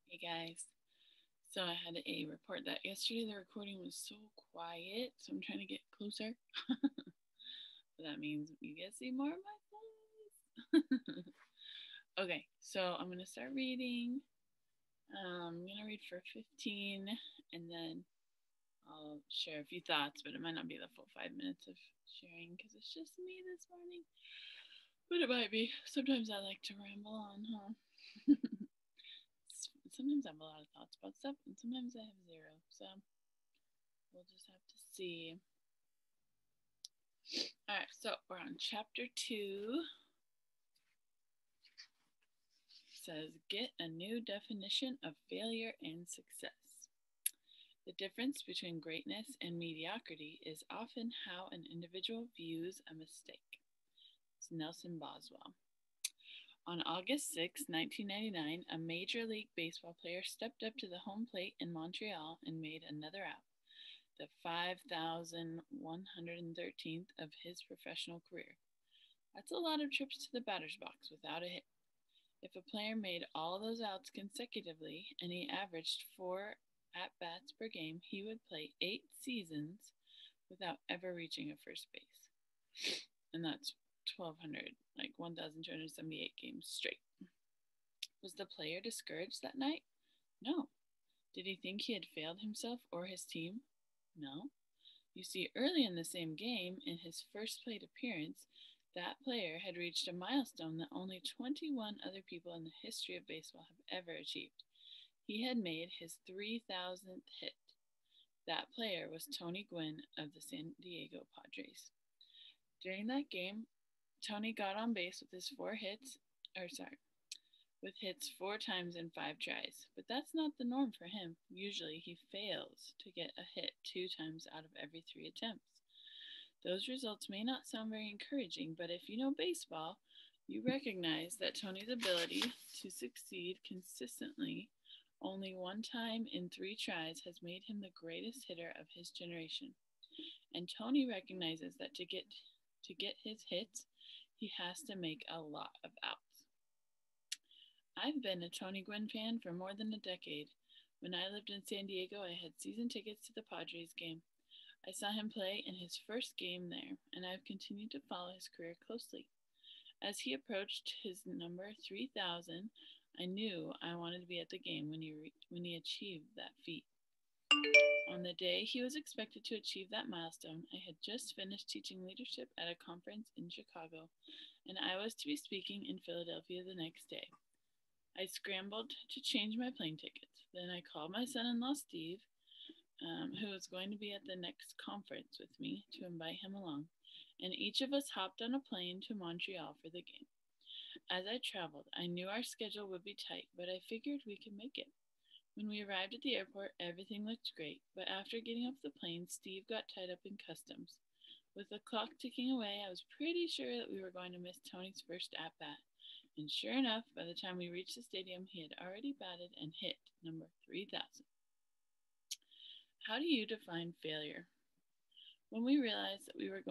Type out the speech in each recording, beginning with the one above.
Hey guys. So I had a report that yesterday the recording was so quiet, so I'm trying to get closer. So that means you get to see more of my face. Okay, so I'm gonna start reading. I'm gonna read for 15, and then I'll share a few thoughts, but it might not be the full 5 minutes of sharing because it's just me this morning. But it might be. Sometimes I like to ramble on, huh? Sometimes I have a lot of thoughts about stuff, and sometimes I have zero. So we'll just have to see. All right, so we're on chapter 2. It says, get a new definition of failure and success. The difference between greatness and mediocrity is often how an individual views a mistake. It's Nelson Boswell. On August 6, 1999, a Major League Baseball player stepped up to the home plate in Montreal and made another out, the 5,113th of his professional career. That's a lot of trips to the batter's box without a hit. If a player made all those outs consecutively and he averaged 4 at-bats per game, he would play 8 seasons without ever reaching a first base. And that's 1,200, like 1,278 games straight. Was the player discouraged that night? No. Did he think he had failed himself or his team? No. You see, early in the same game, in his first plate appearance, that player had reached a milestone that only 21 other people in the history of baseball have ever achieved. He had made his 3,000th hit. That player was Tony Gwynn of the San Diego Padres. During that game, Tony got on base with his with hits 4 times in 5 tries. But that's not the norm for him. Usually he fails to get a hit 2 times out of every 3 attempts. Those results may not sound very encouraging, but if you know baseball, you recognize that Tony's ability to succeed consistently only 1 time in 3 tries has made him the greatest hitter of his generation. And Tony recognizes that to get his hits, he has to make a lot of outs. I've been a Tony Gwynn fan for more than a decade. When I lived in San Diego, I had season tickets to the Padres game. I saw him play in his first game there, and I've continued to follow his career closely. As he approached his number 3,000, I knew I wanted to be at the game when he achieved that feat. On the day he was expected to achieve that milestone, I had just finished teaching leadership at a conference in Chicago, and I was to be speaking in Philadelphia the next day. I scrambled to change my plane tickets. Then I called my son in law, Steve, who was going to be at the next conference with me, to invite him along, and each of us hopped on a plane to Montreal for the game. As I traveled, I knew our schedule would be tight, but I figured we could make it. When we arrived at the airport, everything looked great, but after getting off the plane, Steve got tied up in customs. With the clock ticking away, I was pretty sure that we were going to miss Tony's first at bat. And sure enough, by the time we reached the stadium, he had already batted and hit number 3,000. How do you define failure? When we realized that we were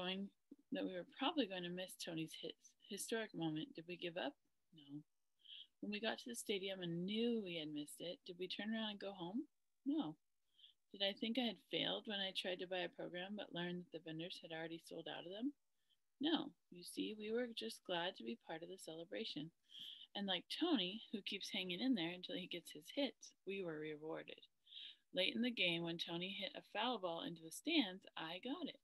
probably going to miss Tony's historic moment, did we give up? No. When we got to the stadium and knew we had missed it, did we turn around and go home? No. Did I think I had failed when I tried to buy a program but learned that the vendors had already sold out of them? No. You see, we were just glad to be part of the celebration. And like Tony, who keeps hanging in there until he gets his hits, we were rewarded. Late in the game, when Tony hit a foul ball into the stands, I got it.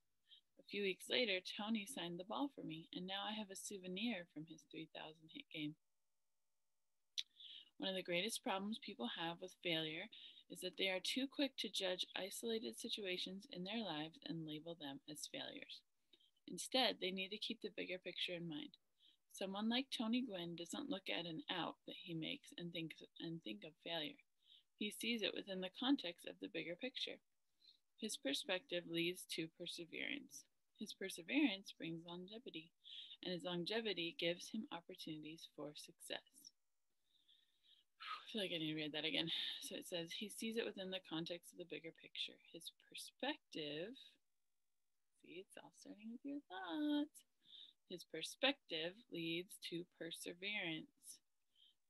A few weeks later, Tony signed the ball for me, and now I have a souvenir from his 3,000 hit game. One of the greatest problems people have with failure is that they are too quick to judge isolated situations in their lives and label them as failures. Instead, they need to keep the bigger picture in mind. Someone like Tony Gwynn doesn't look at an out that he makes and think of failure. He sees it within the context of the bigger picture. His perspective leads to perseverance. His perseverance brings longevity, and his longevity gives him opportunities for success. I feel like I need to read that again. So it says, he sees it within the context of the bigger picture. His perspective, see, it's all starting with your thoughts. His perspective leads to perseverance.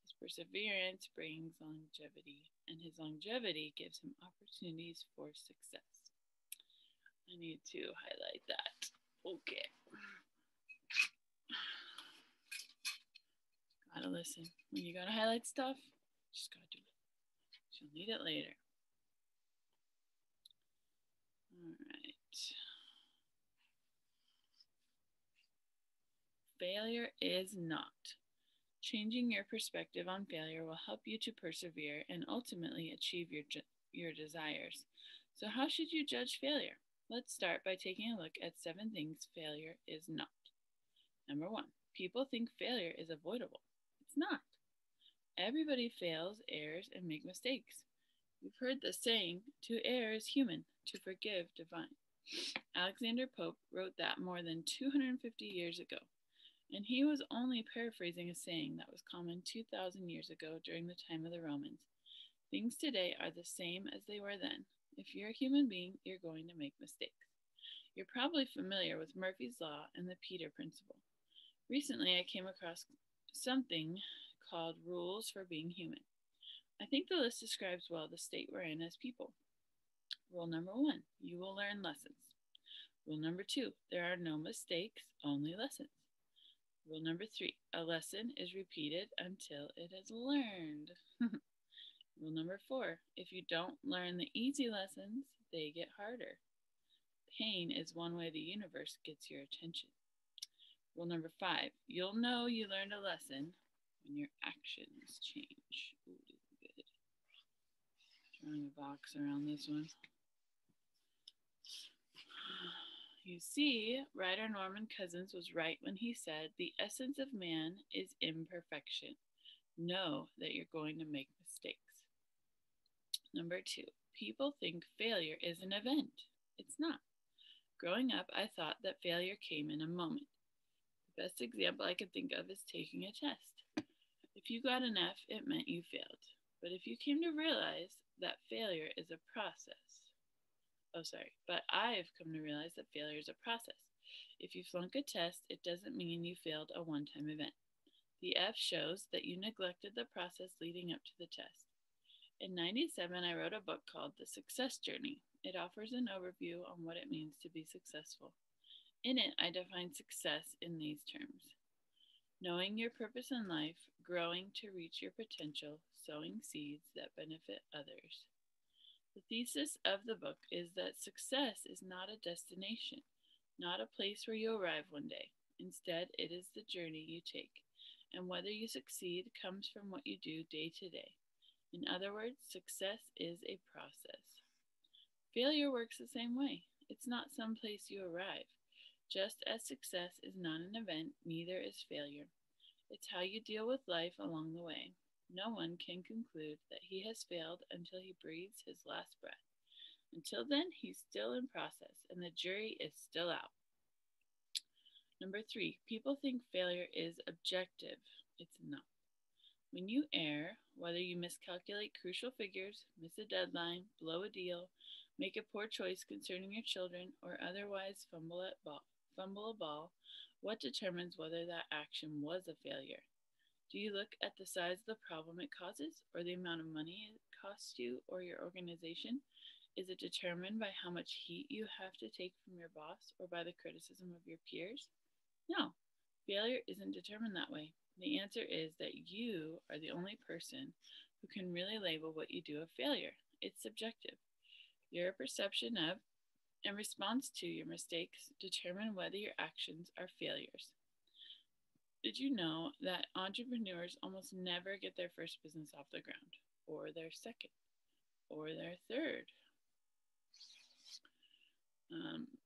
His perseverance brings longevity, and his longevity gives him opportunities for success. I need to highlight that. Okay. Gotta listen. When you gotta highlight stuff, just gotta do it. You'll need it later. Alright. Failure is not. Changing your perspective on failure will help you to persevere and ultimately achieve your desires. So, how should you judge failure? Let's start by taking a look at 7 things failure is not. Number 1, people think failure is avoidable. It's not. Everybody fails, errs, and make mistakes. You've heard the saying, to err is human, to forgive divine. Alexander Pope wrote that more than 250 years ago, and he was only paraphrasing a saying that was common 2,000 years ago during the time of the Romans. Things today are the same as they were then. If you're a human being, you're going to make mistakes. You're probably familiar with Murphy's Law and the Peter Principle. Recently, I came across something called Rules for Being Human. I think the list describes well the state we're in as people. Rule number 1, you will learn lessons. Rule number 2, there are no mistakes, only lessons. Rule number 3, a lesson is repeated until it is learned. Rule number 4, if you don't learn the easy lessons, they get harder. Pain is one way the universe gets your attention. Rule number 5, you'll know you learned a lesson when your actions change. Ooh, this is good. Drawing a box around this one. You see, writer Norman Cousins was right when he said, the essence of man is imperfection. Know that you're going to make mistakes. Number 2, people think failure is an event. It's not. Growing up, I thought that failure came in a moment. The best example I could think of is taking a test. If you got an F, it meant you failed. But if you came to realize that failure is a process, but I've come to realize that failure is a process. If you flunk a test, it doesn't mean you failed a one-time event. The F shows that you neglected the process leading up to the test. In '97, I wrote a book called The Success Journey. It offers an overview on what it means to be successful. In it, I define success in these terms: knowing your purpose in life, growing to reach your potential, sowing seeds that benefit others. The thesis of the book is that success is not a destination, not a place where you arrive one day. Instead, it is the journey you take, and whether you succeed comes from what you do day to day. In other words, success is a process. Failure works the same way. It's not some place you arrive. Just as success is not an event, neither is failure. It's how you deal with life along the way. No one can conclude that he has failed until he breathes his last breath. Until then, he's still in process, and the jury is still out. Number 3, people think failure is objective. It's not. When you err, whether you miscalculate crucial figures, miss a deadline, blow a deal, make a poor choice concerning your children, or otherwise fumble a ball, what determines whether that action was a failure? Do you look at the size of the problem it causes, or the amount of money it costs you or your organization? Is it determined by how much heat you have to take from your boss or by the criticism of your peers? No, failure isn't determined that way. The answer is that you are the only person who can really label what you do a failure. It's subjective. Your perception of and response to your mistakes determine whether your actions are failures. Did you know that entrepreneurs almost never get their first business off the ground, or their second, or their third?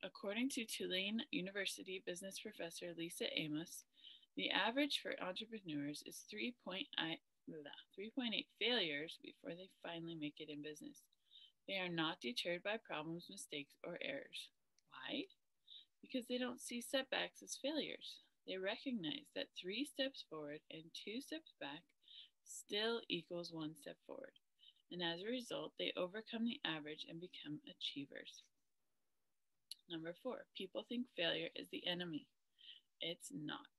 According to Tulane University business professor Lisa Amos, the average for entrepreneurs is 3.8 failures before they finally make it in business. They are not deterred by problems, mistakes, or errors. Why? Because they don't see setbacks as failures. They recognize that 3 steps forward and 2 steps back still equals 1 step forward. And as a result, they overcome the average and become achievers. Number 4, people think failure is the enemy. It's not.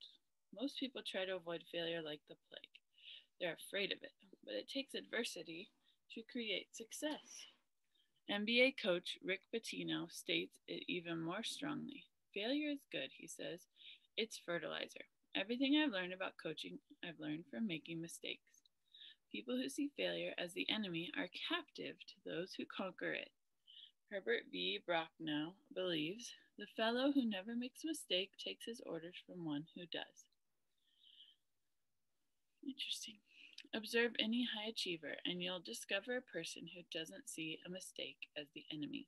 Most people try to avoid failure like the plague. They're afraid of it, but it takes adversity to create success. NBA coach Rick Pitino states it even more strongly. Failure is good, he says. It's fertilizer. Everything I've learned about coaching, I've learned from making mistakes. People who see failure as the enemy are captive to those who conquer it. Herbert V. Brocknow believes the fellow who never makes a mistake takes his orders from one who does. Interesting. Observe any high achiever, and you'll discover a person who doesn't see a mistake as the enemy.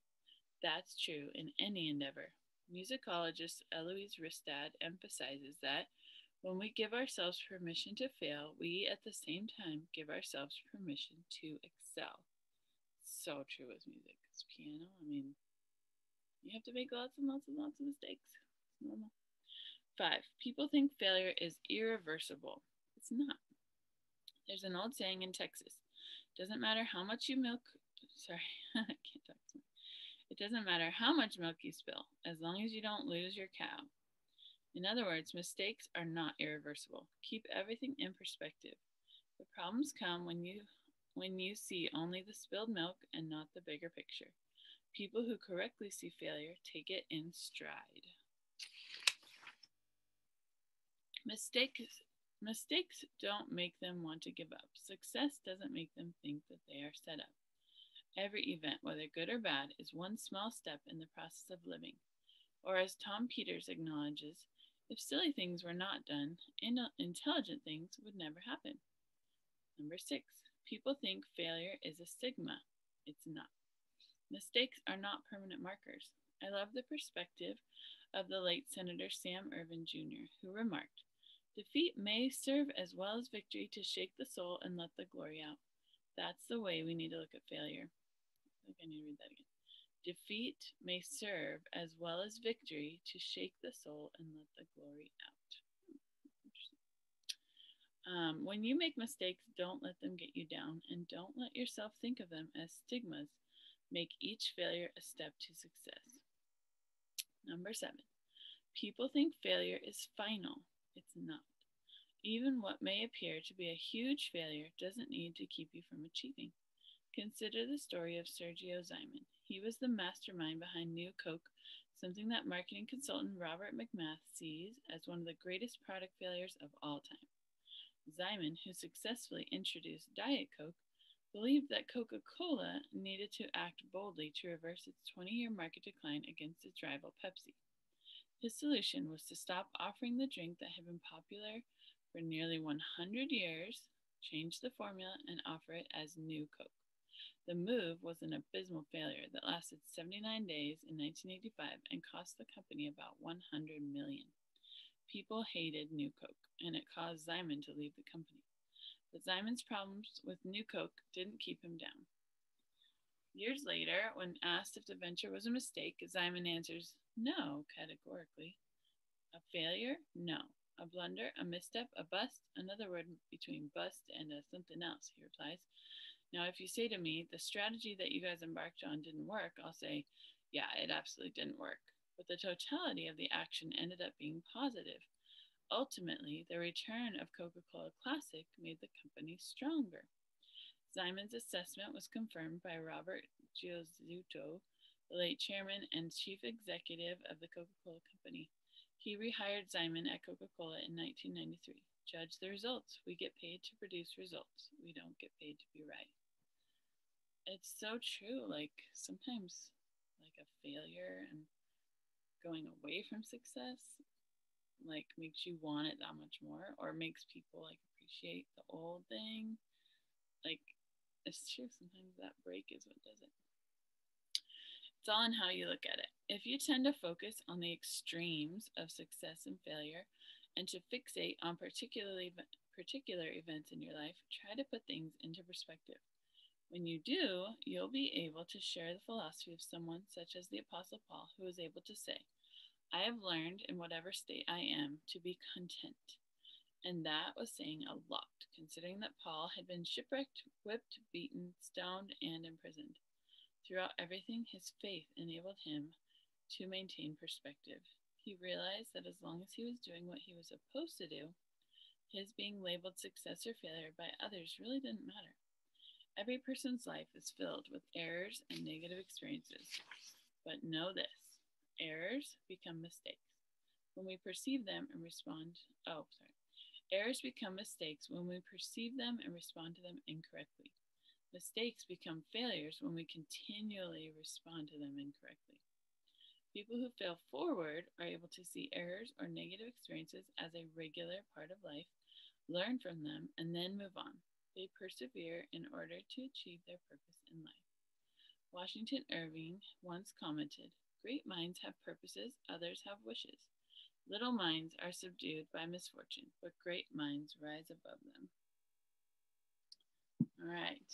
That's true in any endeavor. Musicologist Eloise Ristad emphasizes that when we give ourselves permission to fail, we at the same time give ourselves permission to excel. So true with music. It's piano. I mean, you have to make lots and lots and lots of mistakes. It's normal. 5. People think failure is irreversible. It's not. There's an old saying in Texas. Doesn't matter how much you milk. Sorry, I can't talk to me. It doesn't matter how much milk you spill, as long as you don't lose your cow. In other words, mistakes are not irreversible. Keep everything in perspective. The problems come when you see only the spilled milk and not the bigger picture. People who correctly see failure take it in stride. Mistakes don't make them want to give up. Success doesn't make them think that they are set up. Every event, whether good or bad, is one small step in the process of living. Or as Tom Peters acknowledges, if silly things were not done, intelligent things would never happen. Number 6, people think failure is a stigma. It's not. Mistakes are not permanent markers. I love the perspective of the late Senator Sam Ervin Jr., who remarked, defeat may serve as well as victory to shake the soul and let the glory out. That's the way we need to look at failure. I think I need to read that again. Defeat may serve as well as victory to shake the soul and let the glory out. When you make mistakes, don't let them get you down, and don't let yourself think of them as stigmas. Make each failure a step to success. Number 7, people think failure is final. It's not. Even what may appear to be a huge failure doesn't need to keep you from achieving. Consider the story of Sergio Zyman. He was the mastermind behind New Coke, something that marketing consultant Robert McMath sees as one of the greatest product failures of all time. Zyman, who successfully introduced Diet Coke, believed that Coca-Cola needed to act boldly to reverse its 20-year market decline against its rival Pepsi. His solution was to stop offering the drink that had been popular for nearly 100 years, change the formula, and offer it as New Coke. The move was an abysmal failure that lasted 79 days in 1985 and cost the company about $100 million. People hated New Coke, and it caused Zyman to leave the company. But Zyman's problems with New Coke didn't keep him down. Years later, when asked if the venture was a mistake, Zyman answers, no, categorically. A failure? No. A blunder, a misstep, a bust? Another word between bust and something else, he replies. Now, if you say to me, the strategy that you guys embarked on didn't work, I'll say, yeah, it absolutely didn't work. But the totality of the action ended up being positive. Ultimately, the return of Coca-Cola Classic made the company stronger. Zyman's assessment was confirmed by Robert Giosito, the late chairman and chief executive of the Coca-Cola Company. He rehired Zyman at Coca-Cola in 1993. Judge the results. We get paid to produce results. We don't get paid to be right. It's so true. Like sometimes like a failure and going away from success like makes you want it that much more, or makes people like appreciate the old thing. Like it's true. Sometimes that break is what does it. It's all in how you look at it. If you tend to focus on the extremes of success and failure and to fixate on particular events in your life, try to put things into perspective. When you do, you'll be able to share the philosophy of someone such as the Apostle Paul, who was able to say, I have learned in whatever state I am to be content. And that was saying a lot, considering that Paul had been shipwrecked, whipped, beaten, stoned, and imprisoned. Throughout everything, his faith enabled him to maintain perspective. He realized that as long as he was doing what he was supposed to do, His being labeled success or failure by others really didn't matter. Every person's life is filled with errors and negative experiences. But know this, errors become mistakes when we perceive them and respond. Errors become mistakes when we perceive them and respond to them incorrectly. Mistakes become failures when we continually respond to them incorrectly. People who fail forward are able to see errors or negative experiences as a regular part of life, learn from them, and then move on. They persevere in order to achieve their purpose in life. Washington Irving once commented, "Great minds have purposes, others have wishes. Little minds are subdued by misfortune, but great minds rise above them." All right,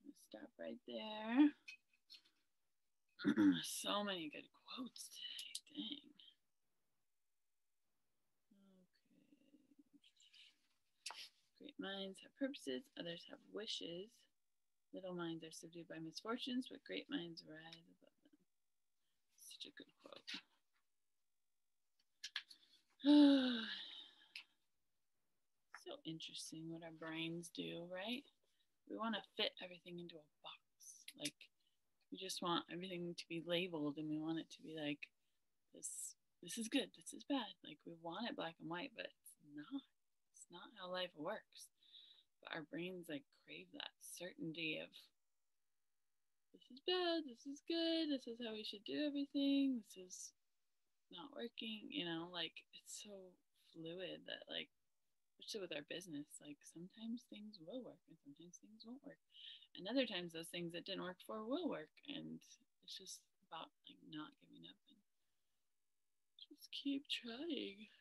I'm gonna stop right there. So many good quotes today. Dang. Okay. Great minds have purposes, others have wishes. Little minds are subdued by misfortunes, but great minds rise above them. Such a good quote. So interesting what our brains do, right? We want to fit everything into a box. Like, we just want everything to be labeled, and we want it to be like, this is good, this is bad. Like, we want it black and white, but it's not. It's not how life works. But our brains like crave that certainty of, this is bad, this is good, this is how we should do everything, this is not working, like, it's so fluid that, like, especially with our business, like, sometimes things will work and sometimes things won't work, and other times those things that didn't work for will work, and it's just about, like, not giving up and just keep trying.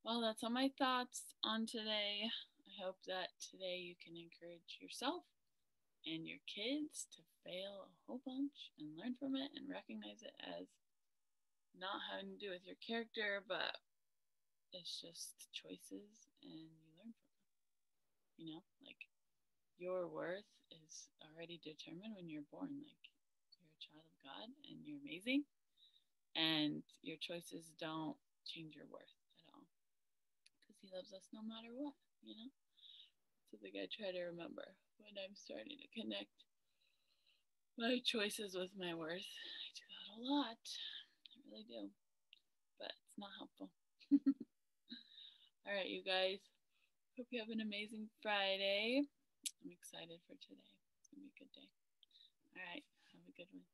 Well, that's all my thoughts on today. I hope that today you can encourage yourself and your kids to fail a whole bunch and learn from it and recognize it as not having to do with your character, but it's just choices and you learn from them. Like, your worth is already determined when you're born. Like, you're a child of God and you're amazing, and your choices don't change your worth at all because He loves us no matter what. That's something I try to remember when I'm starting to connect my choices with my worth. I do that a lot. I really do. But it's not helpful. All right, you guys. Hope you have an amazing Friday. I'm excited for today. It's going to be a good day. All right. Have a good one.